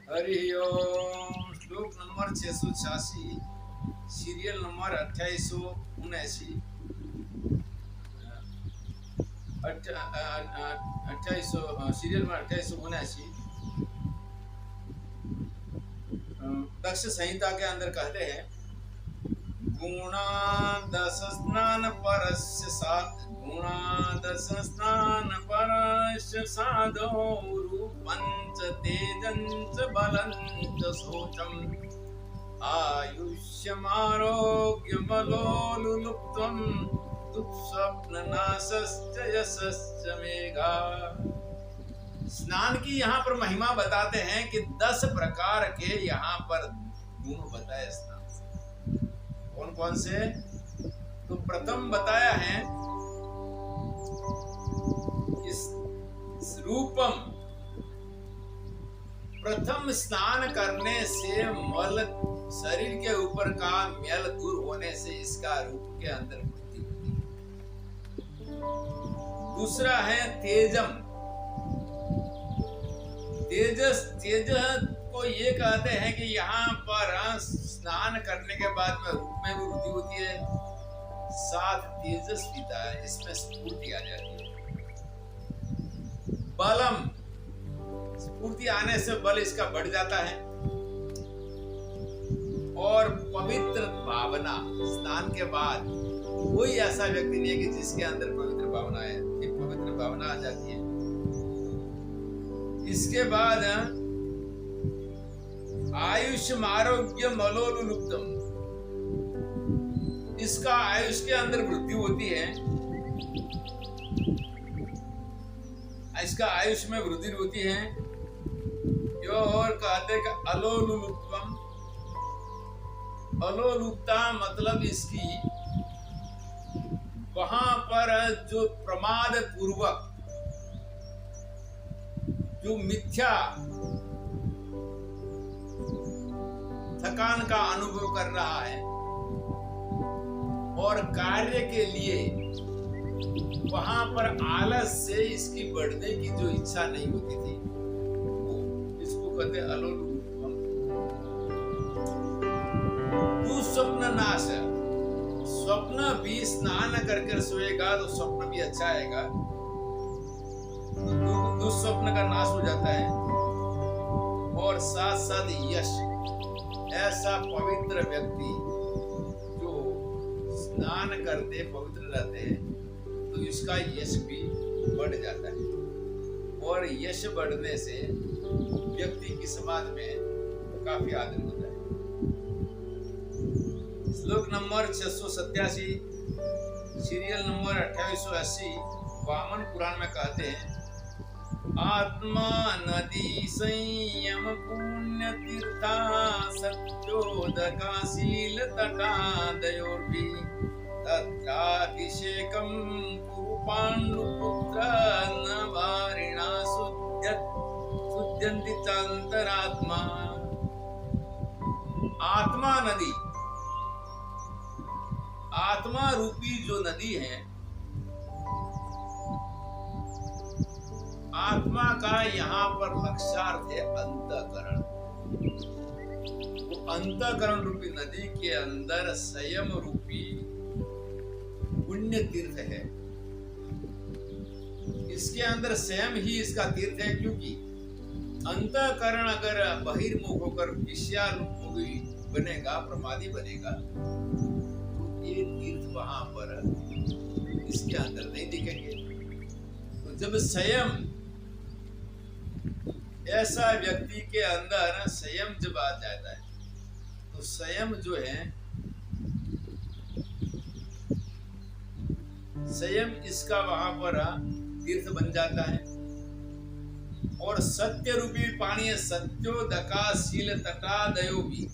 हरि ओम। श्लोक number 686, serial number 2879। 2800 serial number 2879। दक्ष संहिता के अंदर कहते हैं, गुणादश स्नान परस्य साध, गुणादश स्नान परस्य साधो रूपंच तेजंच बलंच शोचम आयुष्यमारोग्यमलोलुप्त्वं दुःस्वप्ननाशश्च यशश्च मेघा। स्नान की यहाँ पर महिमा बताते हैं कि 10 प्रकार के यहाँ पर गुण बताए स्नान से। कौन कौन से? तो प्रथम बताया है इस रूपम, प्रथम स्नान करने से मल, शरीर के ऊपर का मैल दूर होने से इसका रूप के अंदर वृद्धि होती है। दूसरा है तेजम, तेजस, तेज को ये कहते हैं कि यहाँ पर स्नान करने के बाद में रूप में भी वृद्धि होती है, साथ तेजस्विता है, इसमें स्फूर्ति आ जाती है। बलम, स्फूर्ति आने से बल इसका बढ़ जाता है। और पवित्र भावना, स्नान के बाद कोई ऐसा व्यक्ति नहीं है कि जिसके अंदर पवित्र भावना है, एक पवित्र भावना आ जाती है। इसके बाद आयुष्म आरोग्य मलोलुप्तम, इसका आयुष के अंदर वृद्धि होती है, इसका आयुष में वृद्धि होती है। यो और कहते कि अलोलुप्तम, अलोलुप्ता मतलब इसकी वहां पर जो प्रमाद पूर्वक जो मिथ्या थकान का अनुभव कर रहा है और कार्य के लिए वहां पर आलस से इसकी बढ़ने की जो इच्छा नहीं होती थी, वो इसको कहते अलोलुप्तम। दुःस्वप्न नाश, स्वप्न भी स्नान करके सोएगा तो स्वप्न भी अच्छा आएगा, दुःस्वप्न का नाश हो जाता है। और साथ साथ यश, ऐसा पवित्र व्यक्ति जो स्नान करते पवित्र रहते हैं तो इसका यश भी बढ़ जाता है। और यश बढ़ने से व्यक्ति की समाज में काफी आदर होता है। श्लोक नंबर 687, सीरियल नंबर 2880, वामन पुराण में कहते हैं, आत्मा नदी संयम पुण्य तीर्था सत्योदका शील तटादयोर्भि तत्राभिषेकं कुरु पाण्डुपुत्र न वारिणा शुद्ध्यन्ति चान्तरात्मा। आत्मा नदी, आत्मा रूपी जो नदी है, आत्मा का यहाँ पर लक्ष्यार्थ है अंतःकरण। वो अंतःकरण रूपी नदी के अंदर संयम रूपी पुण्य तीर्थ है। इसके अंदर संयम ही इसका तीर्थ है, क्योंकि अंतःकरण अगर बहिर्मुख होकर विषयानुमुखी बनेगा, प्रमादी बनेगा, तो ये तीर्थ वहां पर इसके अंदर नहीं दिखेंगे। तो जब संयम, ऐसा व्यक्ति के अंदर संयम जब आ जाता है तो संयम जो है, संयम इसका वहां पर तीर्थ बन जाता है। और सत्य रूपी पानी है, सत्योदका शील तटादयो भी,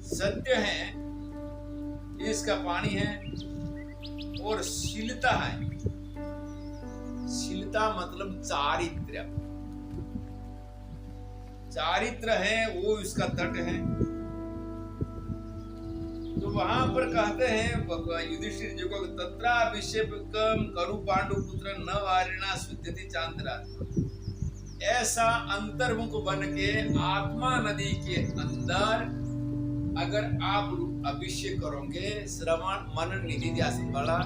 सत्य है इसका पानी है, और शीलता है, शीलता मतलब चारित्र्य, चारित्र है वो इसका तट है। तो वहां पर कहते हैं युधिष्ठिर जी को, तत्राभिषेकं करु पांडुपुत्र न वारिणा शुद्ध्यति चांतरात्मा। ऐसा अंतर्मुख बन के आत्मा नदी के अंदर अगर आप अभिषेक करोगे, श्रवण मनन निधि ध्यान वाला,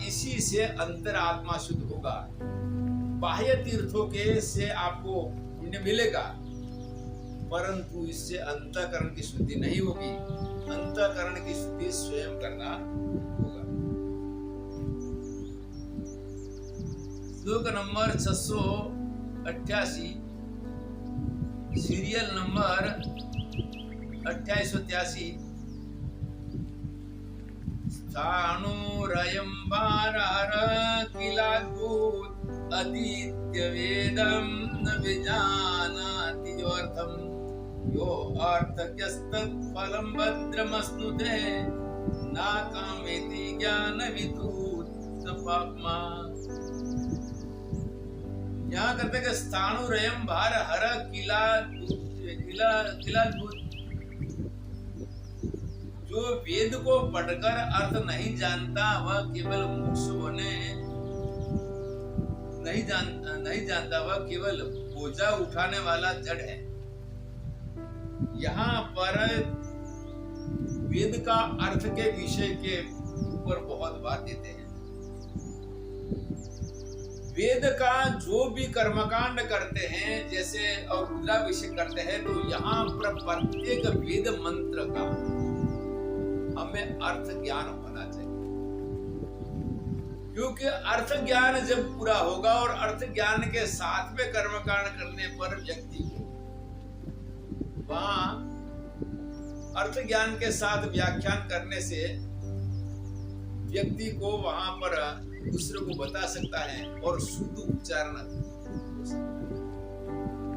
इसी से अंतर आत्मा शुद्ध होगा। बाह्य तीर्थों के से आपको पुण्य मिलेगा, परंतु इससे अंतःकरण की शुद्धि नहीं होगी। अंतःकरण की शुद्धि स्वयं करना होगा। श्लोक नंबर 688, सीरियल नंबर 2883। स्थाणुरयं भारहर किलाद्भुत अदित्य वेदं न विजानाति योऽर्थं यो अर्थज्ञस्तत् फलं भद्रमश्नुते न कामेति ज्ञानविधूत पाप्मा। यहाँ कहते हैं स्थाणुरयं भारहर किलाद्भुत, जो वेद को पढ़कर अर्थ नहीं जानता वह केवल मोक्ष होने नहीं जानता, वह केवल बोझा उठाने वाला जड़ है। यहाँ पर वेद का अर्थ के विषय के ऊपर बहुत बात देते हैं। वेद का जो भी कर्मकांड करते हैं जैसे और रुद्राभिषेक करते हैं, तो यहाँ पर प्रत्येक वेद मंत्र का हमें अर्थ ज्ञान होना चाहिए, क्योंकि अर्थ ज्ञान जब पूरा होगा और अर्थ ज्ञान के साथ में कर्मकांड करने पर व्यक्ति को वहां अर्थ ज्ञान के साथ व्याख्यान करने से व्यक्ति को वहां पर दूसरे को बता सकता है और शुद्ध उच्चारण।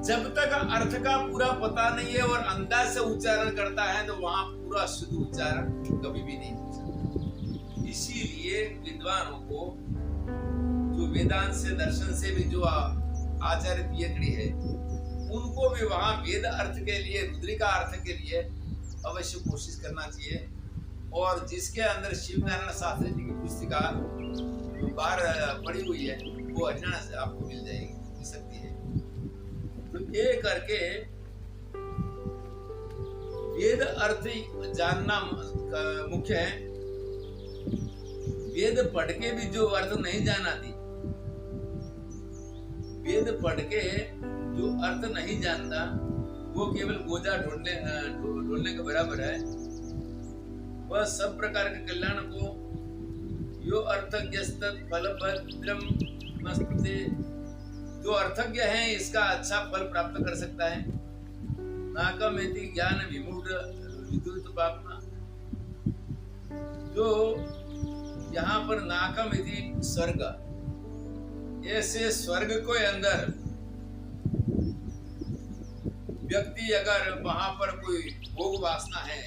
जब तक अर्थ का पूरा पता नहीं है और अंदाज से उच्चारण करता है तो वहां पूरा शुद्ध उच्चारण कभी भी नहीं हो सकता। इसीलिए विद्वानों को जो वेदांत से दर्शन से भी जो आचार्य पीएचडी है, उनको भी वहां वेद अर्थ के लिए, रुद्रिका अर्थ के लिए अवश्य कोशिश करना चाहिए। और जिसके अंदर शिव नारायण शास्त्री जी की पुस्तिका बाहर पड़ी हुई है, वो हरियाणा से आपको मिल जाएगी, मिल सकती है। तो ये करके वेद अर्थ जानना मुख्य है। वेद पढ़ के भी जो अर्थ नहीं जाना थी, वेद पढ़ के जो अर्थ नहीं जानता, वो केवल बोझा ढोलने के बराबर है। वह सब प्रकार के कल्याण को यो अर्थज्ञस्तत् फलभद्रम मस्ते, जो अर्थज्ञ है इसका अच्छा फल प्राप्त कर सकता है। नाकमेति ज्ञान विमूढ़ पापना, जो यहाँ पर नाकमेति स्वर्ग, ऐसे स्वर्ग के अंदर व्यक्ति अगर वहां पर कोई भोग वासना है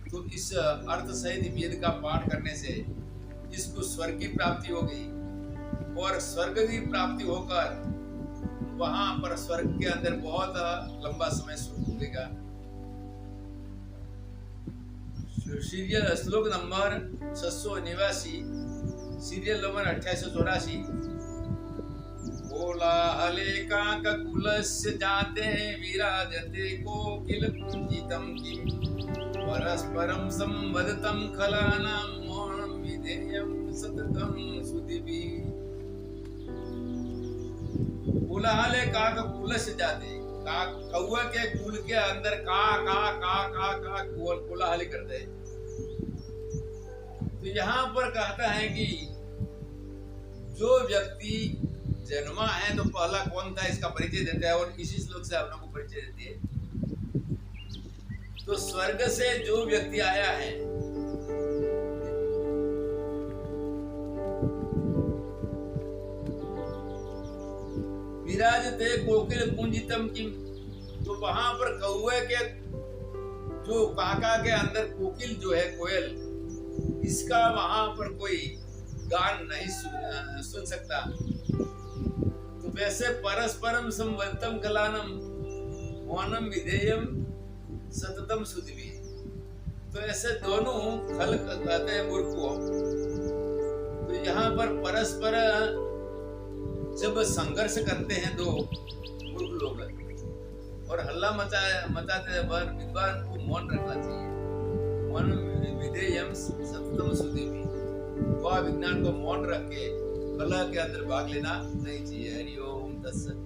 तो इस अर्थ सहित वेद का पाठ करने से इसको स्वर्ग की प्राप्ति हो गई और स्वर्ग की प्राप्ति होकर वहां पर स्वर्ग के अंदर बहुत लंबा समय सुख मिलेगा। सीरियल श्लोक नंबर 689, सीरियल नंबर 2884। कोलाहले काककुलस्य जाते विराजते कोकिल कुंजितं किं परस्परं संवदतं खलानां मौनं विधेयं सततं सुधिभिः। कोलाहले काककुलस्य जाते, कौवा के कुल के अंदर का कोलाहल करते हैं। तो यहाँ पर कहता है कि जो व्यक्ति जन्मा है तो पहला कौन था इसका परिचय देता है और इसी श्लोक से आप लोगों को परिचय देती है। तो स्वर्ग से जो व्यक्ति आया है, विराजते कोकिल कुंजितम किम, तो वहां पर कौवे के जो काका के अंदर कोकिल जो है कोयल, इसका वहां पर कोई गान नहीं सुन सकता। तो वैसे परस्परम संवदतम कलानम मौनम विधेयम सततम सुधिभिः, तो ऐसे दोनों खल कहते हैं मूर्ख को। तो यहाँ पर परस्पर जब संघर्ष करते हैं दो मूर्ख लोग और हल्ला मचाते हैं पर विद्वान को मौन रखना चाहिए। मौन विधेयम सत्यम सुधीमी, वह विज्ञान को मौन रख के कला के अंदर भाग लेना नहीं चाहिए। हरि ओम तत्सत।